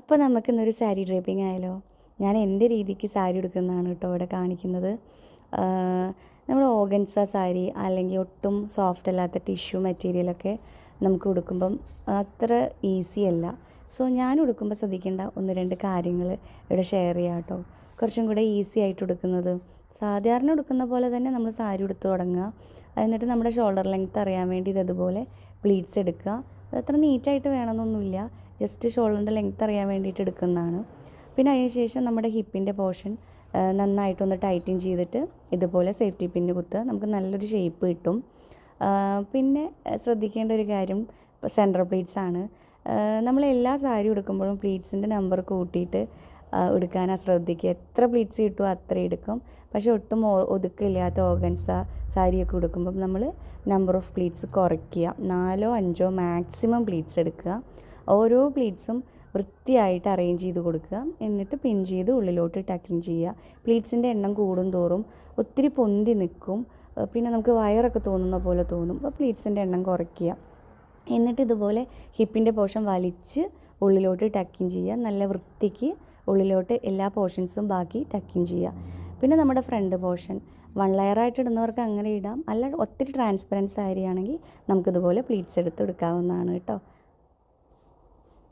അപ്പോൾ നമുക്കിന്നൊരു സാരി ഡ്രേപ്പിംഗ് ആയാലോ? ഞാൻ എൻ്റെ രീതിക്ക് സാരി ഉടുക്കുന്നതാണ് കേട്ടോ ഇവിടെ കാണിക്കുന്നത്. നമ്മൾ ഓർഗൻസ സാരി അല്ലെങ്കിൽ ഒട്ടും സോഫ്റ്റ് അല്ലാത്ത ടിഷ്യൂ മെറ്റീരിയലൊക്കെ നമുക്ക് ഉടുക്കുമ്പം അത്ര ഈസി അല്ല. സോ ഞാൻ ഉടുക്കുമ്പോൾ ശ്രദ്ധിക്കേണ്ട 1-2 കാര്യങ്ങൾ ഇവിടെ ഷെയർ ചെയ്യാം കേട്ടോ. കുറച്ചും കൂടെ ഈസി ആയിട്ട് ഉടുക്കുന്നത്, സാധാരണ ഉടുക്കുന്ന പോലെ തന്നെ നമ്മൾ സാരി ഉടുത്ത് തുടങ്ങുക. എന്നിട്ട് നമ്മുടെ ഷോൾഡർ ലെങ്ത്ത് അറിയാൻ വേണ്ടി ഇതുപോലെ പ്ലീറ്റ്സ് എടുക്കുക. അതത്ര നീറ്റായിട്ട് വേണമെന്നൊന്നുമില്ല, ജസ്റ്റ് ഷോൾഡറിൻ്റെ ലെങ്ത്ത് അറിയാൻ വേണ്ടിയിട്ട് എടുക്കുന്നതാണ്. പിന്നെ അതിന് ശേഷം നമ്മുടെ ഹിപ്പിൻ്റെ പോർഷൻ നന്നായിട്ടൊന്ന് ടൈറ്റൻ ചെയ്തിട്ട് ഇതുപോലെ സേഫ്റ്റി പിന്ന് കുത്തുക. നമുക്ക് നല്ലൊരു ഷേപ്പ് കിട്ടും. പിന്നെ ശ്രദ്ധിക്കേണ്ട ഒരു കാര്യം സെൻറ്റർ പ്ലീറ്റ്സ് ആണ്. നമ്മൾ എല്ലാ സാരി ഉടുക്കുമ്പോഴും പ്ലീറ്റ്സിൻ്റെ നമ്പർ കൂട്ടിയിട്ട് എടുക്കാനാണ് ശ്രദ്ധിക്കുക. എത്ര പ്ലീറ്റ്സ് കിട്ടുമോ അത്ര എടുക്കും. പക്ഷേ ഒട്ടും ഒതുക്കില്ലാത്ത ഓർഗൻസ സാരിയൊക്കെ ഉടുക്കുമ്പം നമ്മൾ നമ്പർ ഓഫ് പ്ലീറ്റ്സ് കുറയ്ക്കുക. 4-5 മാക്സിമം പ്ലീറ്റ്സ് എടുക്കുക. ഓരോ പ്ലീറ്റ്സും വൃത്തിയായിട്ട് അറേഞ്ച് ചെയ്ത് കൊടുക്കുക. എന്നിട്ട് പിൻ ചെയ്ത് ഉള്ളിലോട്ട് ടക്കിങ് ചെയ്യുക. പ്ലീറ്റ്സിൻ്റെ എണ്ണം കൂടും തോറും ഒത്തിരി പൊന്തി നിൽക്കും, പിന്നെ നമുക്ക് വയറൊക്കെ തോന്നുന്ന പോലെ തോന്നും. അപ്പോൾ പ്ലീറ്റ്സിൻ്റെ എണ്ണം കുറയ്ക്കുക. എന്നിട്ട് ഇതുപോലെ ഹിപ്പിൻ്റെ പോർഷൻ വലിച്ച് ഉള്ളിലോട്ട് ടക്കിങ് ചെയ്യുക. നല്ല വൃത്തിക്ക് ഉള്ളിലോട്ട് എല്ലാ പോർഷൻസും ബാക്കി ടക്കിങ് ചെയ്യുക. പിന്നെ നമ്മുടെ ഫ്രണ്ട് പോർഷൻ 1 ലെയറായിട്ട് ഇടുന്നവർക്ക് അങ്ങനെ ഇടാം, അല്ല ഒത്തിരി ട്രാൻസ്പെറൻറ്റ് സാരി ആണെങ്കിൽ നമുക്കിതുപോലെ പ്ലീറ്റ്സ് എടുത്ത് എടുക്കാവുന്നതാണ് കേട്ടോ.